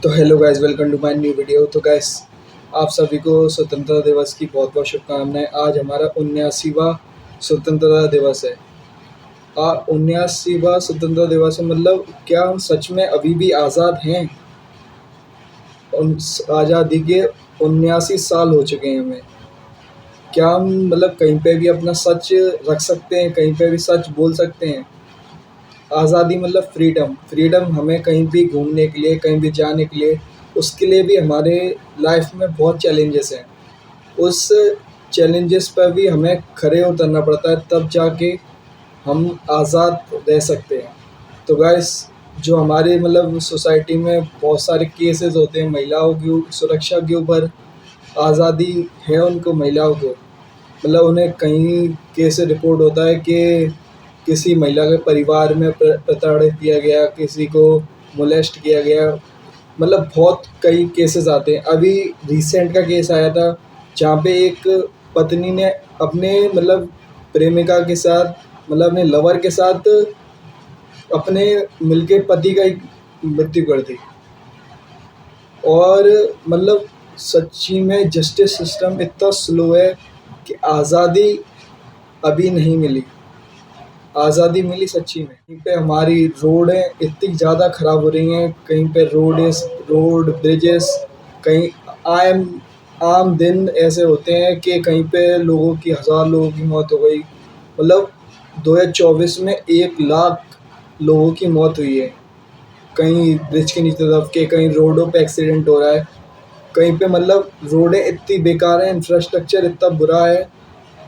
तो hello guys, welcome to my new video. तो guys, आप सभी को स्वतंत्रता दिवस की बहुत बहुत शुभकामनाएं। आज हमारा 79वां स्वतंत्रता दिवस है। 79वां स्वतंत्रता दिवस है, मतलब क्या हम सच में अभी भी आज़ाद हैं? आज़ादी के 79 साल हो चुके हैं हमें। क्या हम मतलब कहीं पे भी अपना सच रख सकते हैं, कहीं पे भी सच बोल सकते हैं? आज़ादी मतलब फ्रीडम। फ्रीडम हमें कहीं भी घूमने के लिए, कहीं भी जाने के लिए, उसके लिए भी हमारे लाइफ में बहुत चैलेंजेस हैं। उस चैलेंजेस पर भी हमें खरे उतरना पड़ता है, तब जाके हम आज़ाद रह सकते हैं। तो गाइस, जो हमारे मतलब सोसाइटी में बहुत सारे केसेस होते हैं महिलाओं की सुरक्षा के ऊपर, आज़ादी है उनको, महिलाओं को मतलब उन्हें कहीं केस रिपोर्ट होता है कि किसी महिला के परिवार में प्रताड़ित किया गया, किसी को मोलेस्ट किया गया, मतलब बहुत कई केसेस आते हैं। अभी रिसेंट का केस आया था जहाँ पे एक पत्नी ने अपने मतलब प्रेमिका के साथ, मतलब अपने लवर के साथ अपने मिलके पति का एक मृत्यु कर दी। और मतलब सच्ची में जस्टिस सिस्टम इतना स्लो है कि आज़ादी अभी नहीं मिली। आज़ादी मिली सच्ची में। कहीं पे हमारी रोडें इतनी ज़्यादा ख़राब हो रही हैं, कहीं पे रोड ब्रिजेस, कहीं आम आम दिन ऐसे होते हैं कि कहीं पे लोगों की 1000 लोगों की मौत हो गई। मतलब 2024 में 1 लाख लोगों की मौत हुई है। कहीं ब्रिज के नीचे दब के, कहीं रोडों पे एक्सीडेंट हो रहा है, कहीं पे मतलब रोडें इतनी बेकार हैं, इंफ्रास्ट्रक्चर इतना बुरा है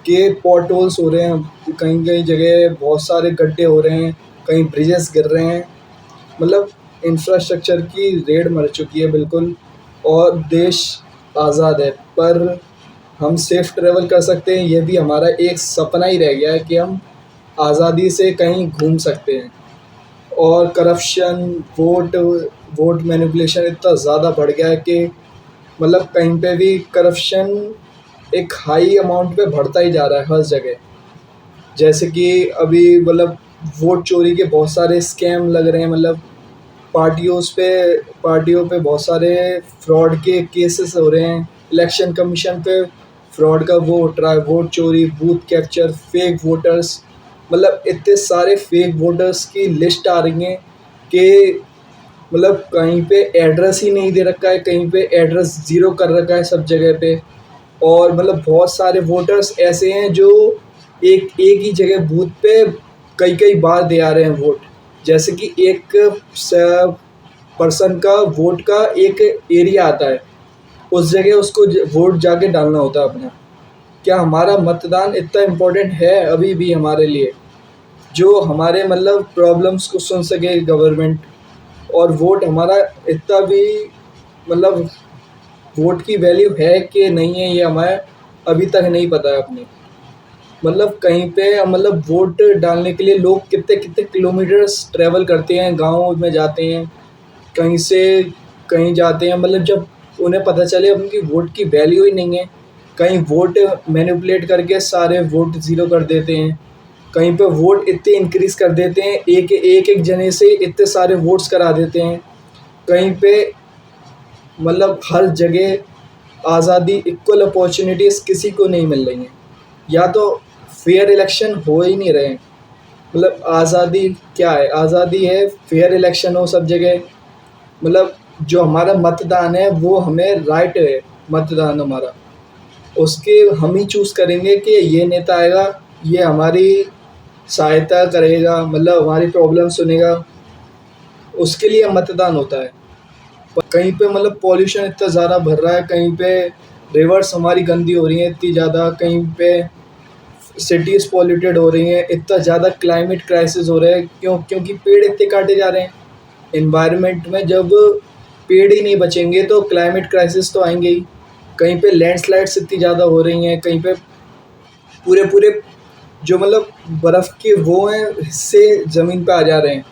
कि पॉट होल्स हो रहे हैं, कहीं-कहीं जगह बहुत सारे गड्ढे हो रहे हैं, कहीं ब्रिजेस गिर रहे हैं। मतलब इंफ्रास्ट्रक्चर की रेड मच चुकी है बिल्कुल। और देश आज़ाद है, पर हम सेफ ट्रैवल कर सकते हैं, ये भी हमारा एक सपना ही रह गया है कि हम आज़ादी से कहीं घूम सकते हैं। और करप्शन, वोट मैनिपुलेशन इतना ज़्यादा बढ़ गया है कि मतलब कहीं पे भी करप्शन एक हाई अमाउंट पे बढ़ता ही जा रहा है हर जगह। जैसे कि अभी मतलब वोट चोरी के बहुत सारे स्कैम लग रहे हैं, मतलब पार्टियों पे बहुत सारे फ्रॉड के केसेस हो रहे हैं। इलेक्शन कमीशन पे फ्रॉड का वो उठ रहा है, वोट चोरी, बूथ कैप्चर, फेक वोटर्स, मतलब इतने सारे फेक वोटर्स की लिस्ट आ रही हैं कि मतलब कहीं पे एड्रेस ही नहीं दे रखा है, कहीं पे एड्रेस ज़ीरो कर रखा है सब जगह पे। और मतलब बहुत सारे वोटर्स ऐसे हैं जो एक एक ही जगह बूथ पे कई-कई बार दे आ रहे हैं वोट। जैसे कि एक पर्सन का वोट का एक एरिया आता है, उस जगह उसको वोट जाके डालना होता है अपना। क्या हमारा मतदान इतना इम्पोर्टेंट है अभी भी हमारे लिए, जो हमारे मतलब प्रॉब्लम्स को सुन सके गवर्नमेंट? और वोट हमारा इतना भी मतलब वोट की वैल्यू है कि नहीं है, ये हमें अभी तक नहीं पता है अपनी। मतलब कहीं पे मतलब वोट डालने के लिए लोग कितने-कितने किलोमीटर्स ट्रैवल करते हैं, गाँव में जाते हैं, कहीं से कहीं जाते हैं, मतलब जब उन्हें पता चले उनकी वोट की वैल्यू ही नहीं है, कहीं वोट मैनिपुलेट करके सारे वोट ज़ीरो कर देते हैं, कहीं पे वोट इतने इंक्रीज़ कर देते हैं, एक-एक जने से इतने सारे वोट्स करा देते हैं, कहीं पे मतलब हर जगह आज़ादी, इक्वल अपॉर्च्युनिटीज़ किसी को नहीं मिल रही हैं, या तो फेयर इलेक्शन हो ही नहीं रहे हैं। मतलब आज़ादी क्या है? आज़ादी है फेयर इलेक्शन हो सब जगह। मतलब जो हमारा मतदान है वो हमें राइट है, मतदान हमारा, उसके हम ही चूज़ करेंगे कि ये नेता आएगा, ये हमारी सहायता करेगा, मतलब हमारी प्रॉब्लम सुनेगा, उसके लिए मतदान होता है। कहीं पे मतलब पॉल्यूशन इतना ज़्यादा भर रहा है, कहीं पे रिवर्स हमारी गंदी हो रही हैं इतनी ज़्यादा, कहीं पे सिटीज़ पॉल्यूटेड हो रही हैं, इतना ज़्यादा क्लाइमेट क्राइसिस हो रहा है। क्योंकि पेड़ इतने काटे जा रहे हैं। एनवायरनमेंट में जब पेड़ ही नहीं बचेंगे तो क्लाइमेट क्राइसिस तो आएंगे ही। कहीं पे लैंडस्लाइड्स इतनी ज़्यादा हो रही हैं, कहीं पे पूरे पूरे जो मतलब बर्फ़ के वो हैं हिस्से ज़मीन पे आ जा रहे हैं।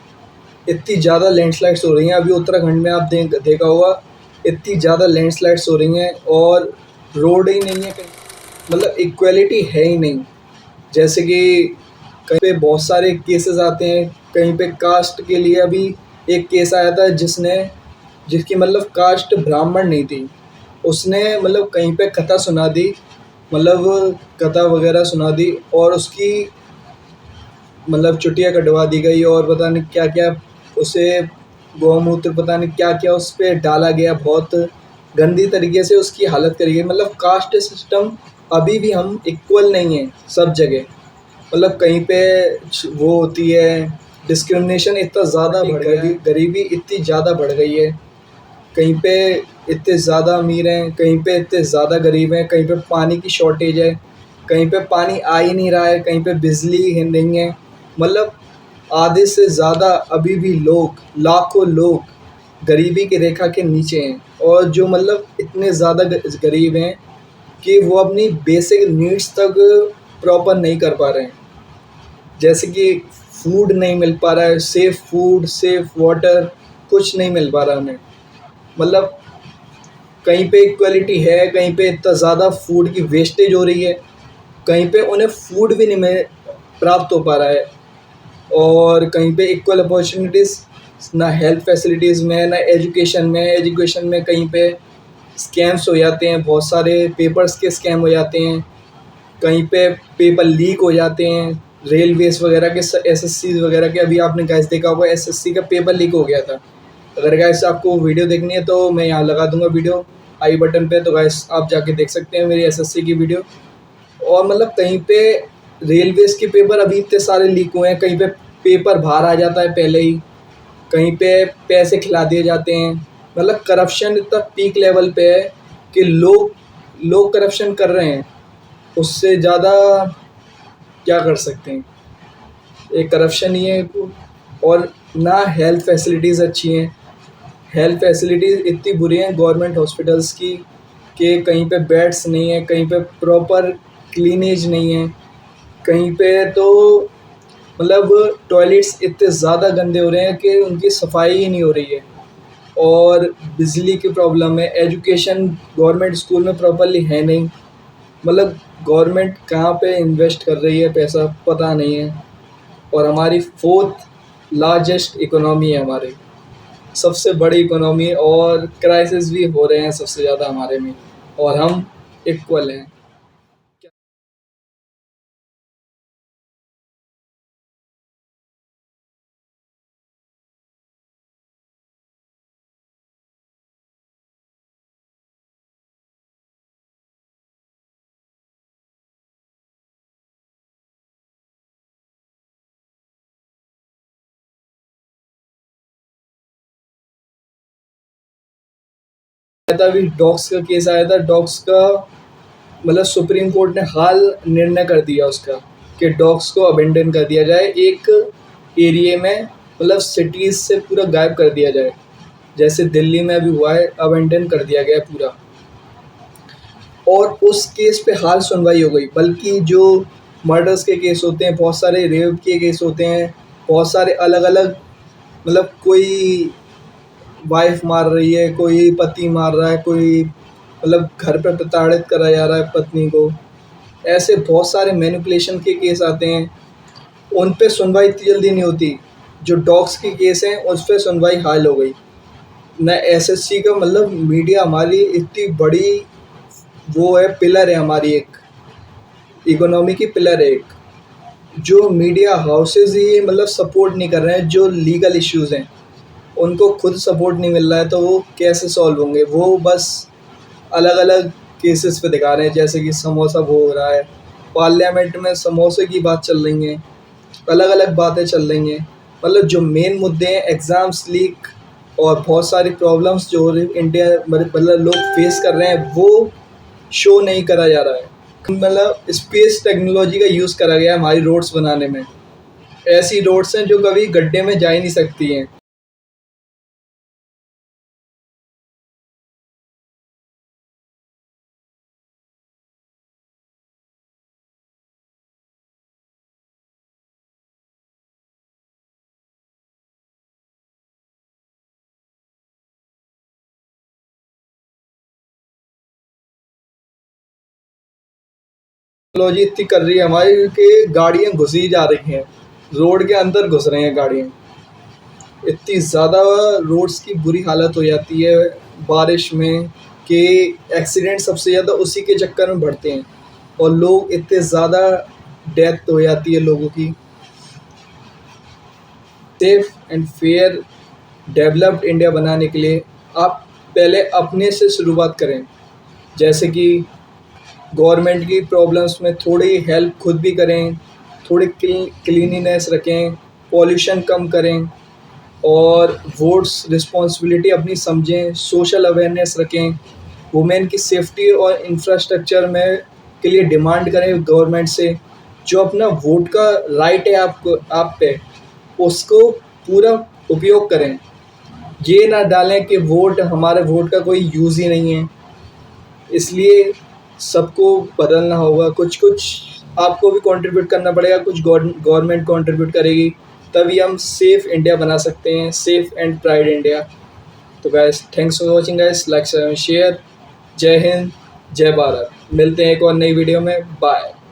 इतनी ज़्यादा लैंडस्लाइड्स हो रही हैं, अभी उत्तराखंड में आप देखा होगा, इतनी ज़्यादा लैंडस्लाइड्स हो रही हैं और रोड ही नहीं है कहीं, मतलब इक्वालिटी है ही नहीं। जैसे कि कहीं पे बहुत सारे केसेस आते हैं, कहीं पे कास्ट के लिए अभी एक केस आया था जिसने जिसकी मतलब कास्ट ब्राह्मण नहीं थी, उसने मतलब कहीं पे कथा सुना दी, मतलब कथा वगैरह सुना दी और उसकी मतलब चुटिया कटवा दी गई और पता नहीं क्या क्या उसे गौमूत्र पता नहीं क्या क्या उस पर डाला गया, बहुत गंदी तरीके से उसकी हालत करी गई। मतलब कास्ट सिस्टम अभी भी हम इक्वल नहीं है सब जगह, मतलब कहीं पे वो होती है डिस्क्रिमिनेशन इतना ज़्यादा बढ़ गया है, गरीबी इतनी ज़्यादा बढ़ गई है, कहीं पे इतने ज़्यादा अमीर हैं, कहीं पे इतने ज़्यादा गरीब हैं, कहीं पे पानी की शॉर्टेज है, कहीं पे पानी आ ही नहीं रहा है, कहीं पे बिजली नहीं है। मतलब आधे से ज़्यादा अभी भी लोग, लाखों लोग गरीबी की रेखा के नीचे हैं और जो मतलब इतने ज़्यादा गरीब हैं कि वो अपनी बेसिक नीड्स तक प्रॉपर नहीं कर पा रहे हैं, जैसे कि फूड नहीं मिल पा रहा है, सेफ फूड, सेफ वाटर, कुछ नहीं मिल पा रहा हमें। मतलब कहीं पे इक्वलिटी है, कहीं पे इतना ज़्यादा फूड की वेस्टेज हो रही है, कहीं पे उन्हें फूड भी नहीं मिल प्राप्त हो पा रहा है और कहीं पे इक्वल अपॉर्चुनिटीज़ ना हेल्थ फैसिलिटीज़ में, ना एजुकेशन में कहीं पे स्कैम्स हो जाते हैं, बहुत सारे पेपर्स के स्कैम हो जाते हैं, कहीं पे पेपर लीक हो जाते हैं, रेलवेज़ वगैरह के एसएससी वगैरह के। अभी आपने गैस देखा होगा एसएससी का पेपर लीक हो गया था। अगर गैस आपको वीडियो देखनी है तो मैं यहाँ लगा दूंगा वीडियो आई बटन पे, तो गैस आप जाके देख सकते हैं मेरी एसएससी की वीडियो। और मतलब कहीं पे रेलवेज़ के पेपर अभी इतने सारे लीक हुए हैं, कहीं पे पेपर बाहर आ जाता है पहले ही, कहीं पे पैसे खिला दिए जाते हैं। मतलब करप्शन इतना पीक लेवल पे है कि लोग करप्शन कर रहे हैं, उससे ज़्यादा क्या कर सकते हैं, एक करप्शन ही है। और ना हेल्थ फैसिलिटीज़ अच्छी हैं, हेल्थ फैसिलिटीज़ इतनी बुरी हैं गवर्नमेंट हॉस्पिटल्स की कि कहीं पे बेड्स नहीं है, कहीं पे प्रॉपर क्लीनेज नहीं है, कहीं पे तो मतलब टॉयलेट्स इतने ज़्यादा गंदे हो रहे हैं कि उनकी सफाई ही नहीं हो रही है। और बिजली की प्रॉब्लम है, एजुकेशन गवर्नमेंट स्कूल में प्रॉपरली है नहीं, मतलब गवर्नमेंट कहाँ पे इन्वेस्ट कर रही है पैसा पता नहीं है। और हमारी फोर्थ लार्जेस्ट इकोनॉमी है हमारी, सबसे बड़ी इकोनॉमी, और क्राइसिस भी हो रहे हैं सबसे ज़्यादा हमारे में, और हम इक्वल हैं। अभी डॉग्स का केस आया था, डॉग्स का मतलब सुप्रीम कोर्ट ने हाल निर्णय कर दिया उसका कि डॉग्स को अबेंडन कर दिया जाए एक एरिया में, मतलब सिटीज़ से पूरा गायब कर दिया जाए, जैसे दिल्ली में अभी हुआ है, अबेंडन कर दिया गया है पूरा। और उस केस पे हाल सुनवाई हो गई, बल्कि जो मर्डर्स के केस होते हैं, बहुत सारे रेप के केस होते हैं, बहुत सारे अलग अलग, मतलब कोई वाइफ मार रही है, कोई पति मार रहा है, कोई मतलब घर पे प्रताड़ित करा जा रहा है पत्नी को, ऐसे बहुत सारे मैनिपुलेशन के केस आते हैं, उन पे सुनवाई इतनी जल्दी नहीं होती। जो डॉग्स के केस हैं उस पे सुनवाई हाल हो गई। न एसएससी का मतलब मीडिया हमारी इतनी बड़ी वो है, पिलर है हमारी, एक इकोनॉमी की पिलर है एक, जो मीडिया हाउसेज ही मतलब सपोर्ट नहीं कर रहे हैं, जो लीगल इश्यूज़ हैं उनको खुद सपोर्ट नहीं मिल रहा है, तो वो कैसे सॉल्व होंगे। वो बस अलग अलग केसेस पे दिखा रहे हैं, जैसे कि समोसा वो हो रहा है, पार्लियामेंट में समोसे की बात चल रही है, अलग अलग बातें चल रही हैं। मतलब जो मेन मुद्दे हैं एग्ज़ाम्स लीक और बहुत सारी प्रॉब्लम्स जो इंडिया मतलब लोग फेस कर रहे हैं, वो शो नहीं करा जा रहा है। मतलब स्पेस टेक्नोलॉजी का यूज़ करा गया है हमारी रोड्स बनाने में, ऐसी रोड्स हैं जो कभी गड्ढे में जा ही नहीं सकती हैं। टेक्नोलॉजी इतनी कर रही है हमारी कि गाड़ियाँ घुसी जा रही हैं, रोड के अंदर घुस रही हैं गाड़ियाँ। इतनी ज़्यादा रोड्स की बुरी हालत हो जाती है बारिश में कि एक्सीडेंट सबसे ज़्यादा उसी के चक्कर में बढ़ते हैं और लोग इतने ज़्यादा डेथ हो जाती है लोगों की। Safe and fair developed India बनाने के लिए आप पहले अपने से शुरुआत करें, जैसे कि गवर्नमेंट की प्रॉब्लम्स में थोड़ी हेल्प खुद भी करें, थोड़ी क्लीनिनेस रखें, पॉल्यूशन कम करें और वोट्स रिस्पॉन्सिबिलिटी अपनी समझें, सोशल अवेयरनेस रखें, वुमेन की सेफ्टी और इंफ्रास्ट्रक्चर में के लिए डिमांड करें गवर्नमेंट से। जो अपना वोट का राइट है आपको आप पे, उसको पूरा उपयोग करें। ये ना डालें कि हमारे वोट का कोई यूज़ ही नहीं है। इसलिए सबको बदलना होगा, कुछ-कुछ आपको भी कंट्रीब्यूट करना पड़ेगा, कुछ गवर्नमेंट कंट्रीब्यूट करेगी, तभी हम सेफ इंडिया बना सकते हैं, सेफ एंड प्राइड इंडिया। तो guys thanks for watching guys, like share. जय हिंद, जय भारत। मिलते हैं एक और नई वीडियो में, बाय।